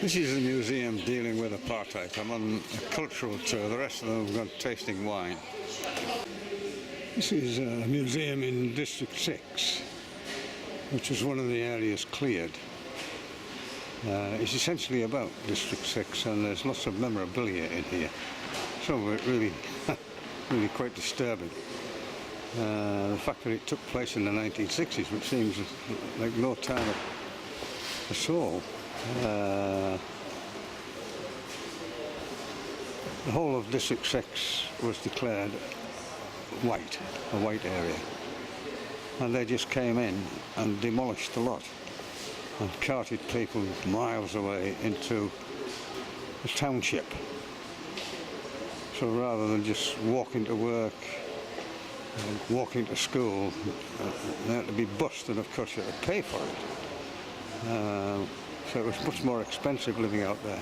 This is a museum dealing with apartheid. I'm on a cultural tour. The rest of them have gone tasting wine. This is a museum in District 6, which is one of the areas cleared. It's essentially about District 6, and there's lots of memorabilia in here. Some of it really, really quite disturbing. The fact that it took place in the 1960s, which seems like no time at all. The whole of District 6 was declared white, a white area, and they just came in and demolished the lot and carted people miles away into the township. So rather than just walking to work, walking to school, they had to be bused, and of course you had to pay for it. So it was much more expensive living out there.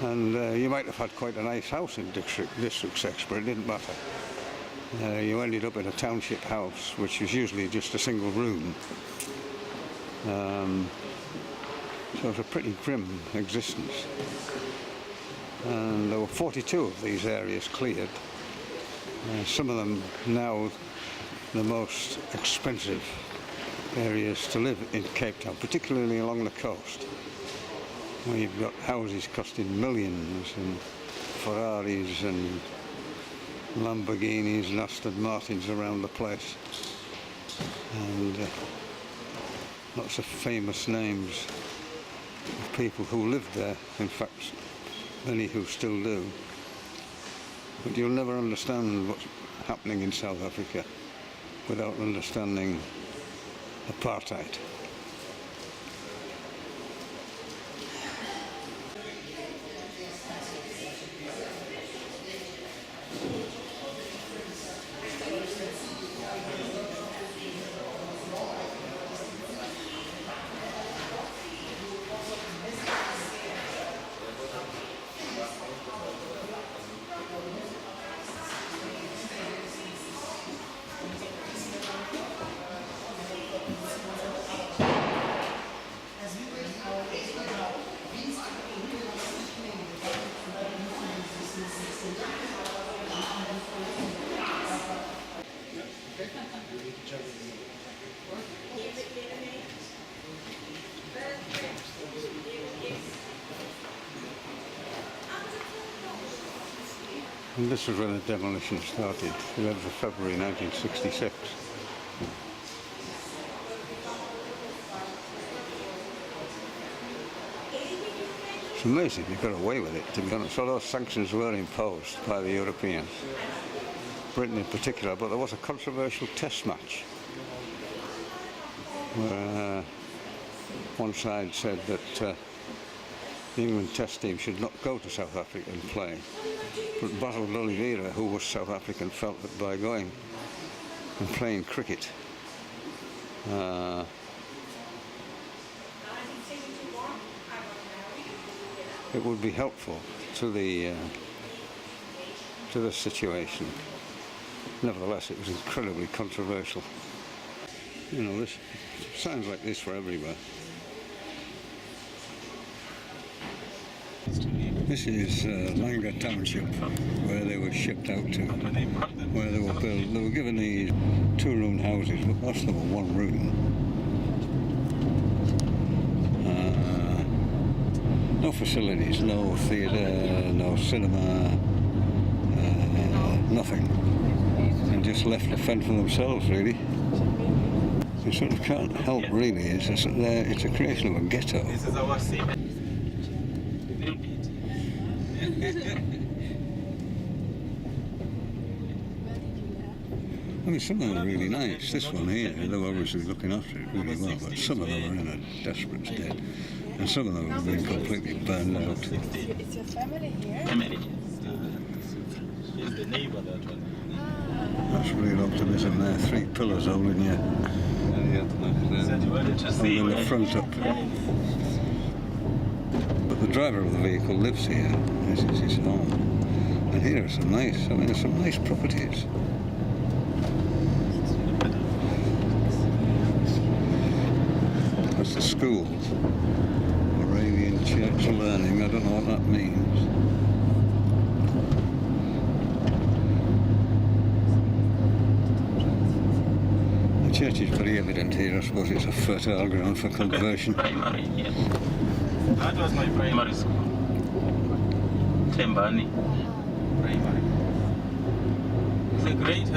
And you might have had quite a nice house in District 6, but it didn't matter. You ended up in a township house, which was usually just a single room. So it was a pretty grim existence. And there were 42 of these areas cleared. Some of them now the most expensive areas to live in Cape Town, particularly along the coast, where you've got houses costing millions and Ferraris and Lamborghinis and Aston Martins around the place, and lots of famous names of people who lived there, in fact many who still do. But you'll never understand what's happening in South Africa without understanding apartheid. And this is when the demolition started, 11th of February 1966. It's amazing they got away with it, to be honest. All those sanctions were imposed by the Europeans, Britain in particular, but there was a controversial test match where one side said that the England test team should not go to South Africa and play. But Basil Oliveira, who was South African, felt that by going and playing cricket, it would be helpful to the situation. Nevertheless, it was incredibly controversial. You know, this sounds like this for everywhere. This is Capetown Township, where they were shipped out to, where they were built. They were given these two-room houses, but most of them were one room. No facilities, no theatre, no cinema, nothing. And just left to fend for themselves, really. You sort of can't help, really. It's a creation of a ghetto. This is our cement. I mean, some of them are really nice. This one here, they're obviously looking after it really well, but some of them are in a desperate state. And some of them have been completely burned out. It's your family here? Family. It's the neighbor, that one. That's real optimism there. 3 pillars holding you. Holding the front up. But the driver of the vehicle lives here. This is his home. And here are some nice, there's some nice properties. That's the school. Arabian Church Learning, I don't know what that means. The church is very evident here. I suppose it's a fertile ground for conversion. Primary, yes. That was my primary school. Tembani Primary. It's a great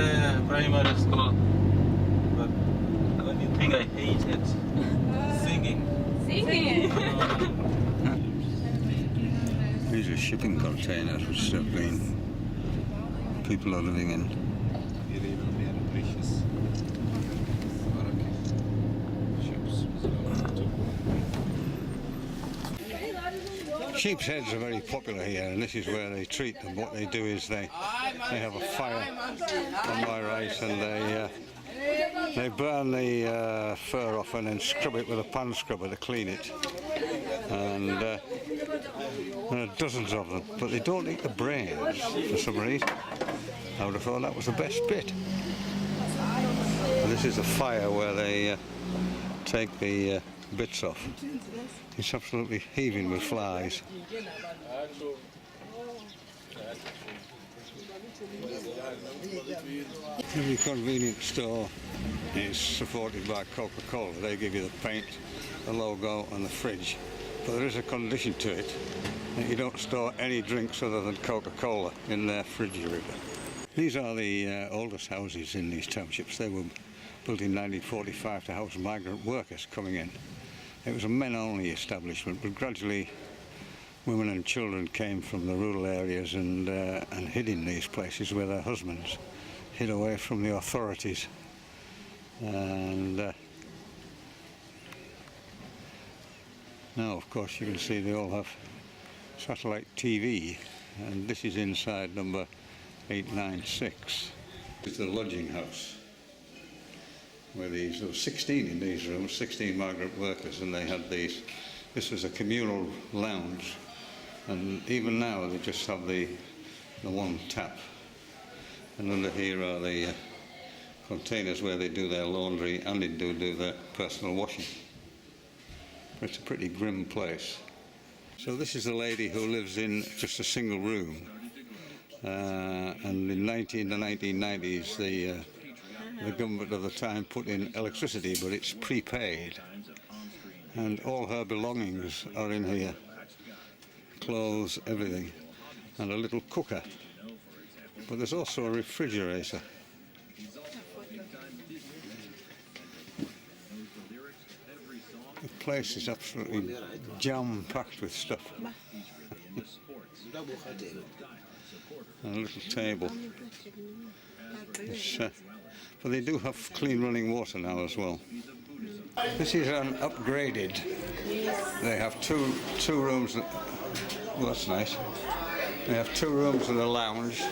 primary school. But the only thing I hated, singing. Singing? These are shipping containers which have been people are living in. Sheep's heads are very popular here, and this is where they treat them. What they do is they have a fire on my right, and they burn the fur off and then scrub it with a pan scrubber to clean it. And there are dozens of them, but they don't eat the brains for some reason. I would have thought that was the best bit. And this is a fire where they take the bits off. It's absolutely heaving with flies. Every convenience store is supported by Coca-Cola. They give you the paint, the logo and the fridge. But there is a condition to it, that you don't store any drinks other than Coca-Cola in their refrigerator. These are the oldest houses in these townships. They were built in 1945 to house migrant workers coming in. It was a men-only establishment, but gradually women and children came from the rural areas and hid in these places where their husbands hid away from the authorities. And now, of course, you can see they all have satellite TV, and this is inside number 896. It's the lodging house, where there were 16 in these rooms, 16 migrant workers, and they had these. This was a communal lounge, and even now they just have the one tap. And under here are the containers where they do their laundry and they do their personal washing. It's a pretty grim place. So this is a lady who lives in just a single room, and in the 1990s the government of the time put in electricity, but it's prepaid, and all her belongings are in here, clothes, everything, and a little cooker. But there's also a refrigerator. The place is absolutely jam-packed with stuff. And a little table. But they do have clean running water now as well. This is an upgraded. They have two rooms. Well, that's nice. They have 2 rooms and a lounge.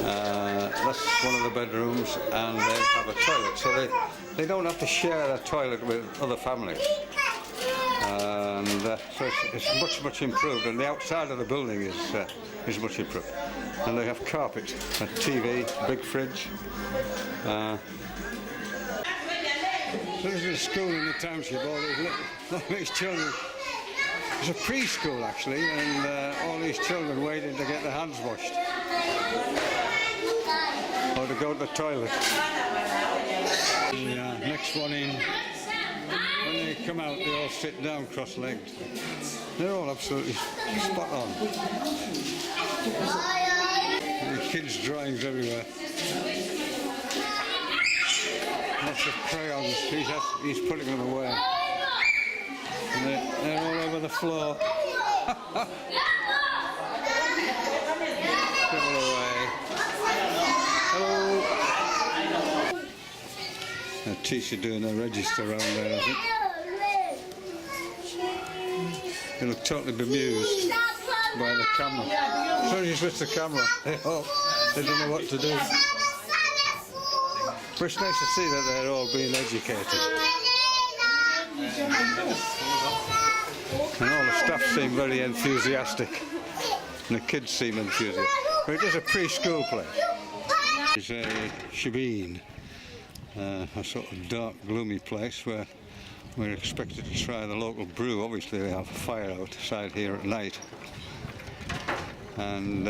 That's one of the bedrooms, and they have a toilet, so they don't have to share a toilet with other families. And so it's much improved, and the outside of the building is much improved. And they have carpet, a TV, big fridge. So this is a school in the township. All these children. It's a preschool actually, and all these children waiting to get their hands washed or to go to the toilet. The next one in, when they come out, they all sit down cross-legged. They're all absolutely spot on. The kids' drawings everywhere. Lots of crayons. He's putting them away. And they're all over the floor. Put them away. Hello. A teacher doing a register around there, I think. They look totally bemused by the camera. So you switch the camera. They don't know what to do. But it's nice to see that they're all being educated. And all the staff seem very enthusiastic, and the kids seem enthusiastic. But it is a preschool place. It's a shebeen, a sort of dark, gloomy place where We're expected to try the local brew. Obviously they have a fire outside here at night, and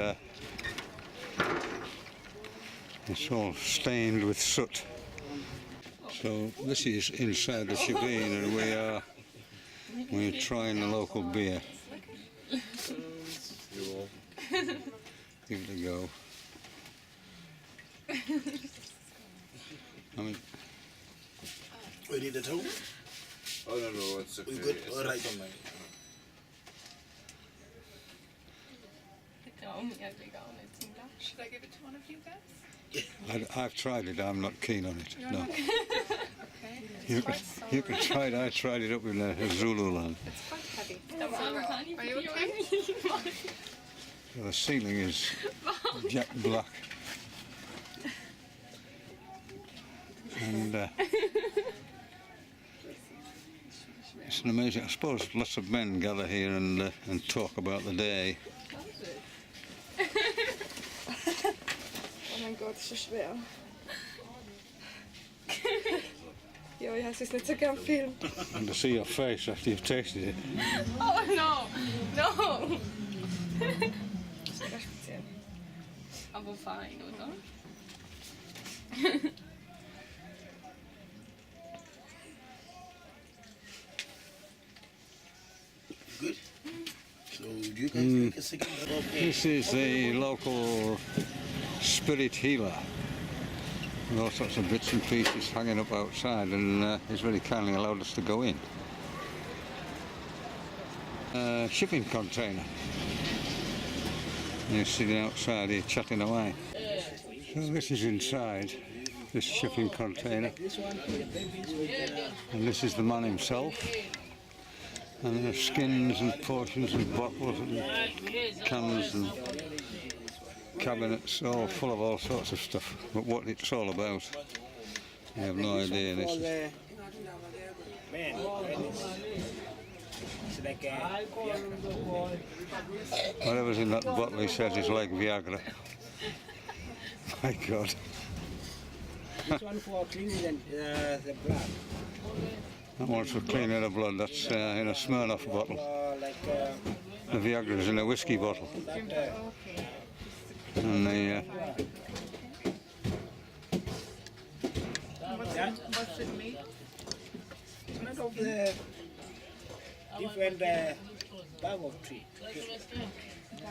it's all stained with soot. So this is inside the shebeen, and we're trying the local beer. Give it a go. I mean, We need it too. Oh no, it's okay. We good. All right. Should I give it to one of you guys? I've tried it. I'm not keen on it. No. Okay. You can try it. I tried it up in Zululand. It's quite heavy. Are you okay? The ceiling is jet black, and it's an amazing. I suppose lots of men gather here and talk about the day. Oh mein Gott, ist so schwer. Jo, jag syns inte så kan film. And to see your face after you've tasted it. Oh no, no. Aber fein, oder? Good. So you guys make a second. Okay. This is the local spirit healer. With all sorts of bits and pieces hanging up outside, and he's very kindly allowed us to go in. Shipping container. And he's sitting outside here chatting away. So this is inside this shipping container, and this is the man himself. And there's skins and portions and bottles and cans and cabinets, all full of all sorts of stuff. But what it's all about, I have no idea. This is whatever's in that bottle, he says, is like Viagra. My God. This one for cleaning the blood. That one's for cleaning the blood. That's in a Smirnoff bottle. The Viagra's in a whiskey bottle. And the What's it made? Out of the different bag of tree.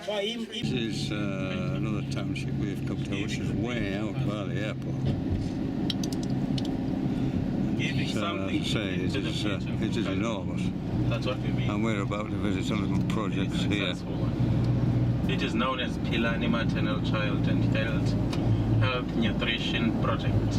For him, this is another township we've come to, which is way out by the airport. Giving So, something say, to the future. it is enormous. That's what we mean. And we're about to visit some little projects It's a here. successful one. It is known as Pilani Maternal Child and Health Nutrition Project.